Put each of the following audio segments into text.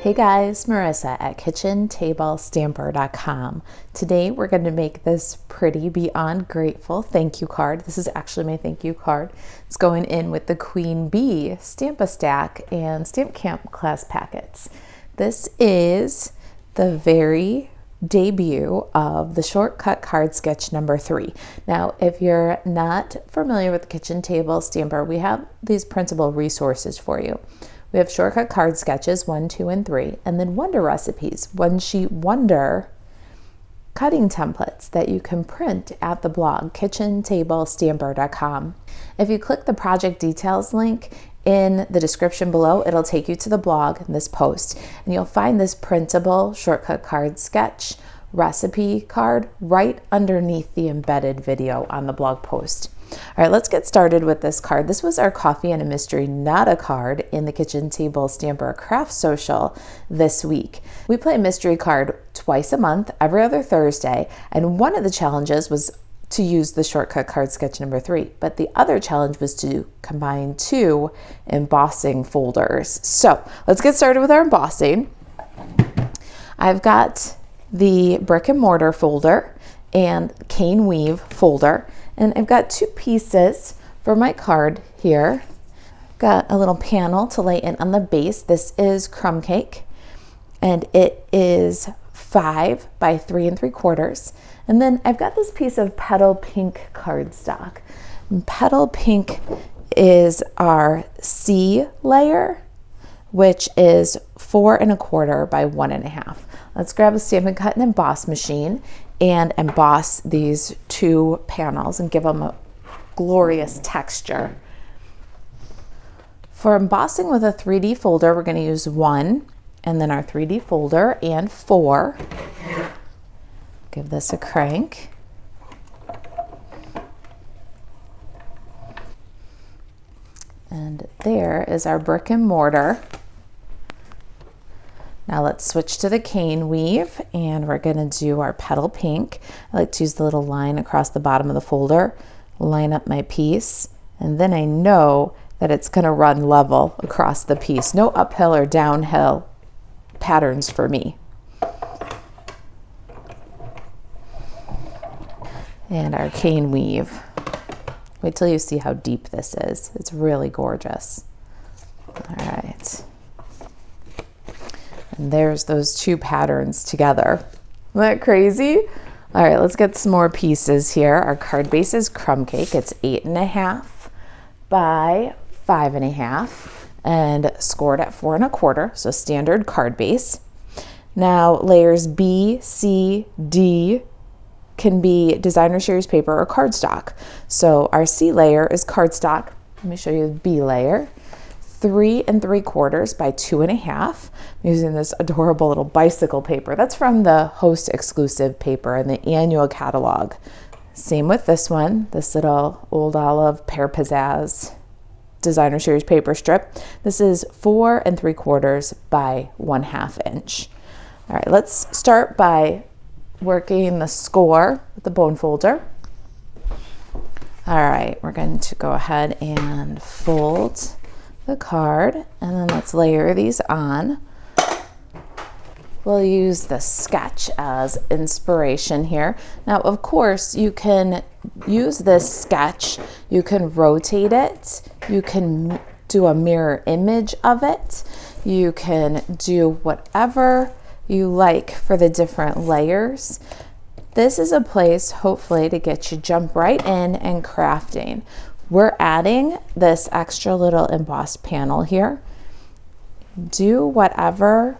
Hey guys, Marissa at kitchentablestamper.com. Today we're going to make this pretty beyond grateful thank you card. This is actually my thank you card. It's going in with the Queen Bee Stamp-A-Stack and Stamp Camp class packets. This is the very debut of the shortcut card sketch number 3. Now, if you're not familiar with the Kitchen Table Stamper, we have these printable resources for you. We have shortcut card sketches 1, 2, and 3, and then Wonder recipes, one sheet Wonder cutting templates that you can print at the blog kitchentablestamper.com. If you click the project details link in the description below, it'll take you to the blog in this post, and you'll find this printable shortcut card sketch recipe card right underneath the embedded video on the blog post. All right, let's get started with this card. This was our Coffee and a Mystery Not a Card in the Kitchen Table Stamper Craft Social this week. We play a mystery card twice a month, every other Thursday, and one of the challenges was to use the shortcut card sketch number 3, but the other challenge was to combine 2 embossing folders. So let's get started with our embossing. I've got the brick and mortar folder and cane weave folder, and I've got 2 pieces for my card here. I've got a little panel to lay in on the base. This is crumb cake, and it is 5 by 3 3/4. And then I've got this piece of petal pink cardstock. And petal pink is our C layer, which is 4 1/4 by 1 1/2. Let's grab a Stampin' Cut and Emboss machine and emboss these 2 panels and give them a glorious texture. For embossing with a 3D folder, we're going to use 1 and then our 3D folder and 4. Give this a crank. And there is our brick and mortar. Now let's switch to the cane weave, and we're going to do our petal pink. I like to use the little line across the bottom of the folder, line up my piece, and then I know that it's going to run level across the piece. No uphill or downhill patterns for me. And our cane weave. Wait till you see how deep this is. It's really gorgeous. All right. And there's those 2 patterns together. Isn't that crazy? All right, let's get some more pieces here. Our card base is crumb cake. It's 8 1/2 by 5 1/2 and scored at 4 1/4, so standard card base. Now layers B, C, D can be designer series paper or cardstock. So our C layer is cardstock. Let me show you the B layer. 3 3/4 by 2 1/2. I'm using this adorable little bicycle paper. That's from the Host exclusive paper in the annual catalog. Same with this one, this little Old Olive Pear Pizzazz designer series paper strip. This is 4 3/4 by 1/2 inch. All right, let's start by working the score with the bone folder. All right, we're going to go ahead and fold the card, and then let's layer these on. We'll use the sketch as inspiration here. Now, of course, you can use this sketch, you can rotate it, you can do a mirror image of it, you can do whatever you like for the different layers. This is a place, hopefully, to get you jump right in and crafting. We're adding this extra little embossed panel here. Do whatever,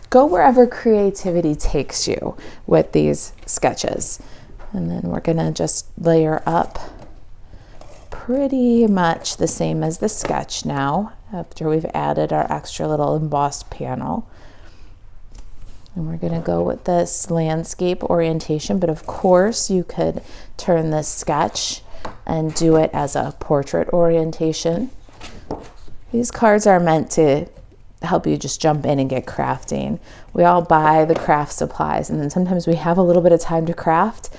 go wherever creativity takes you with these sketches. And then we're gonna just layer up pretty much the same as the sketch now, after we've added our extra little embossed panel. And we're gonna go with this landscape orientation, but of course you could turn this sketch and do it as a portrait orientation. These cards are meant to help you just jump in and get crafting. We all buy the craft supplies, and then sometimes we have a little bit of time to craft.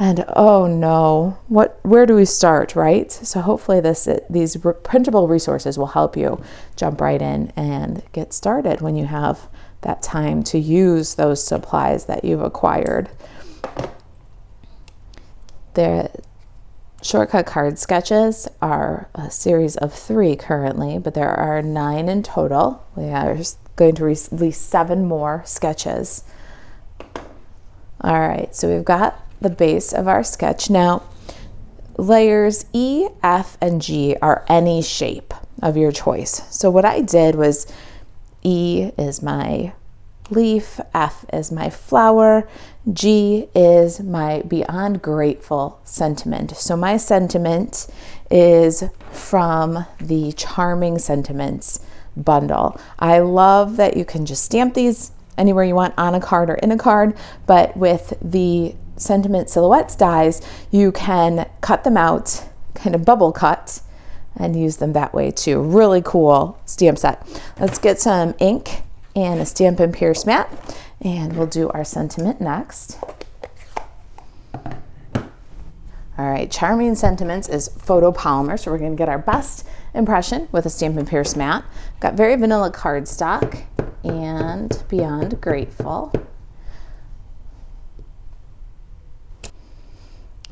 And oh no, where do we start, right? So hopefully these printable resources will help you jump right in and get started when you have that time to use those supplies that you've acquired. The shortcut card sketches are a series of 3 currently, but there are 9 in total. We are going to release 7 more sketches. All right, so we've got the base of our sketch. Now, layers E, F, and G are any shape of your choice. So what I did was E is my leaf, F is my flower, G is my beyond grateful sentiment. So my sentiment is from the Charming Sentiments bundle. I love that you can just stamp these anywhere you want, on a card or in a card, but with the Sentiment Silhouettes dies, you can cut them out, kind of bubble cut, and use them that way too. Really cool stamp set. Let's get some ink and a Stampin' Pierce mat, and we'll do our sentiment next. All right, Charming Sentiments is photopolymer, so we're going to get our best impression with a Stampin' Pierce mat. Got Very Vanilla cardstock and Beyond Grateful.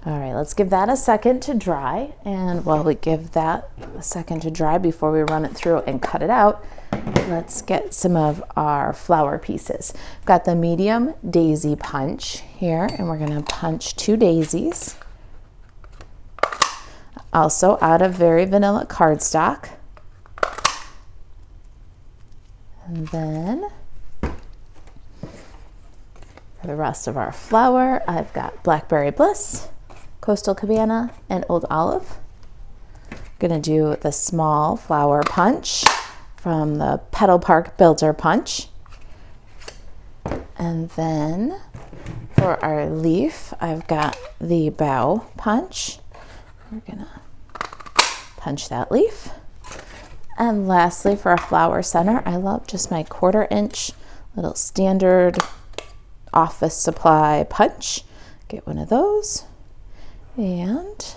All right, let's give that a second to dry. And while we give that a second to dry before we run it through and cut it out, let's get some of our flower pieces. I've got the medium daisy punch here, and we're gonna punch 2 daisies. Also out of Very Vanilla cardstock. And then for the rest of our flower, I've got Blackberry Bliss, Coastal Cabana, and Old Olive. I'm gonna do the small flower punch from the Petal Park Builder Punch. And then for our leaf, I've got the Bow Punch. We're gonna punch that leaf. And lastly, for a flower center, I love just my 1/4 inch little standard office supply punch. Get one of those. And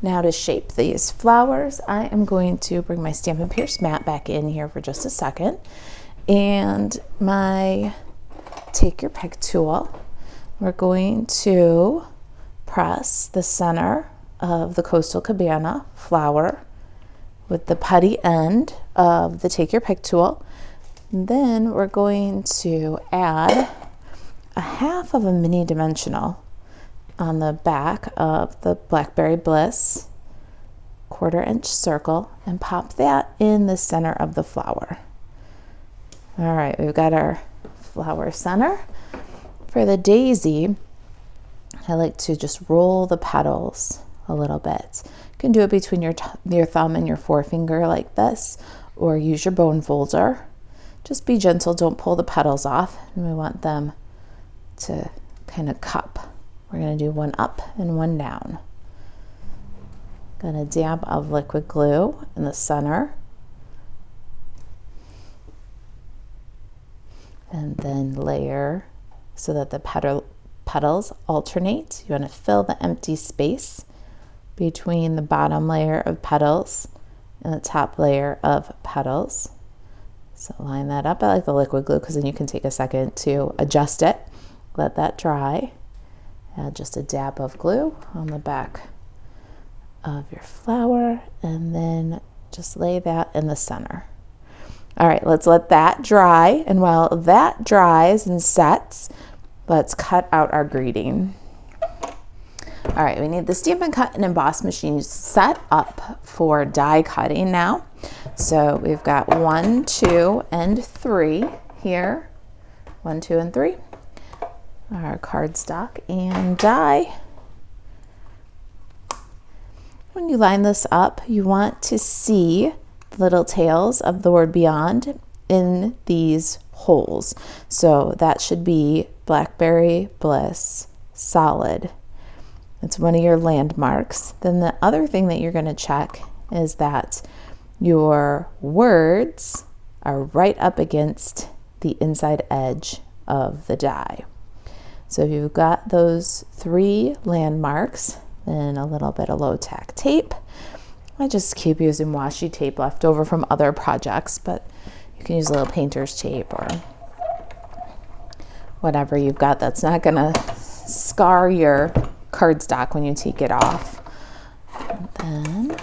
now to shape these flowers, I am going to bring my Stampin' Pierce mat back in here for just a second. And my Take Your Pick tool, we're going to press the center of the Coastal Cabana flower with the putty end of the Take Your Pick tool. And then we're going to add a 1/2 of a mini dimensional on the back of the Blackberry Bliss 1/4 inch circle and pop that in the center of the flower. All right, we've got our flower center. For the daisy, I like to just roll the petals a little bit. You can do it between your thumb and your forefinger like this, or use your bone folder. Just be gentle, don't pull the petals off, and we want them to kind of cup. We're going to do 1 up and 1 down. Got a dab of liquid glue in the center. And then layer so that the petals alternate. You want to fill the empty space between the bottom layer of petals and the top layer of petals. So line that up. I like the liquid glue because then you can take a second to adjust it. Let that dry. Add just a dab of glue on the back of your flower, and then just lay that in the center. All right, let's let that dry, and while that dries and sets, let's cut out our greeting. All right, we need the Stampin' Cut and Emboss machine set up for die cutting now. So we've got 1, 2, and 3 here. 1, 2, and 3. Our cardstock and die. When you line this up, you want to see the little tails of the word beyond in these holes. So that should be Blackberry Bliss solid. It's one of your landmarks. Then the other thing that you're going to check is that your words are right up against the inside edge of the die. So if you've got those 3 landmarks, then a little bit of low tack tape. I just keep using washi tape left over from other projects, but you can use a little painter's tape or whatever you've got that's not gonna scar your cardstock when you take it off. And then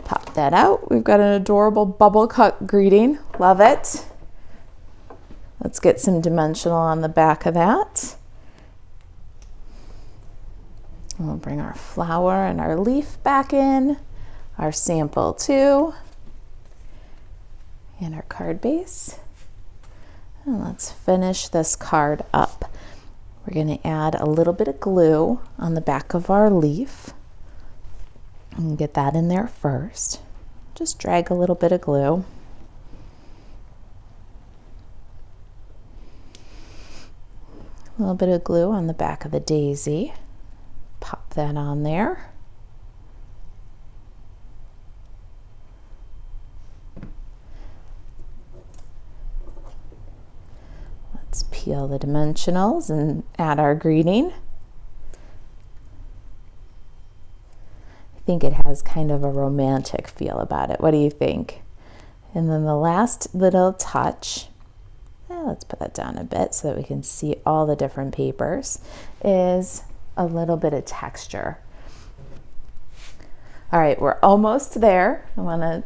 pop that out. We've got an adorable bubble cut greeting. Love it. Let's get some dimensional on the back of that. And we'll bring our flower and our leaf back in, our sample too, and our card base. And let's finish this card up. We're going to add a little bit of glue on the back of our leaf and get that in there first. Just drag a little bit of glue. A little bit of glue on the back of the daisy. Pop that on there. Let's peel the dimensionals and add our greeting. I think it has kind of a romantic feel about it. What do you think? And then the last little touch, let's put that down a bit so that we can see all the different papers, is a little bit of texture. All right, we're almost there. I want to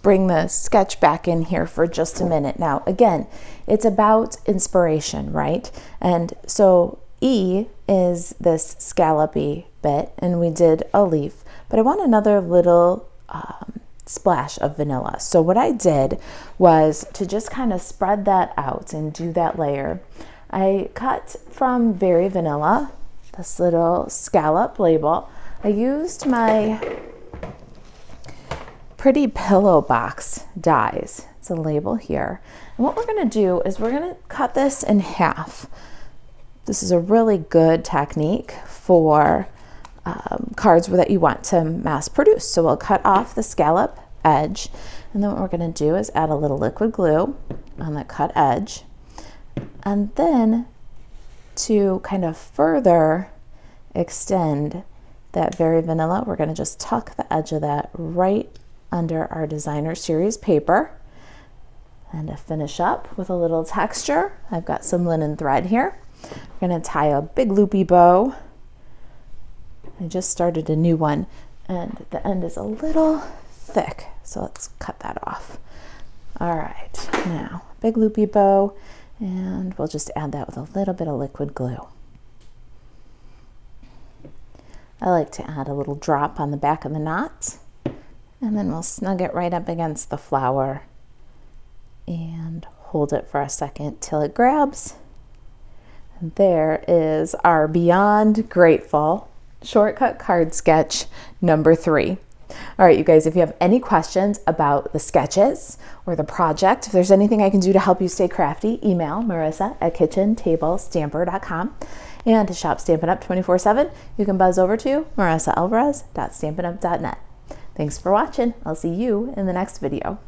bring the sketch back in here for just a minute. Now, again, it's about inspiration, right? And so E is this scallopy bit, and we did a leaf, but I want another little splash of vanilla. So what I did was to just kind of spread that out and do that layer. I cut from Very Vanilla this little scallop label. I used my Pretty Pillow Box dies. It's a label here. And what we're going to do is we're going to cut this in half. This is a really good technique for cards that you want to mass produce. So we'll cut off the scallop edge, and then what we're going to do is add a little liquid glue on the cut edge, and then to kind of further extend that Very Vanilla, we're going to just tuck the edge of that right under our designer series paper. And to finish up with a little texture, I've got some linen thread here. We're going to tie a big loopy bow. I just started a new one, and the end is a little thick, so let's cut that off. All right, now big loopy bow, and we'll just add that with a little bit of liquid glue. I like to add a little drop on the back of the knot, and then we'll snug it right up against the flower and hold it for a second till it grabs. And there is our Beyond Grateful shortcut card sketch number 3. All right, you guys, if you have any questions about the sketches or the project, if there's anything I can do to help you stay crafty, email marissa@kitchentablestamper.com. And to shop Stampin' Up 24/7, you can buzz over to marisaalvarez.stampinup.net. Thanks for watching. I'll see you in the next video.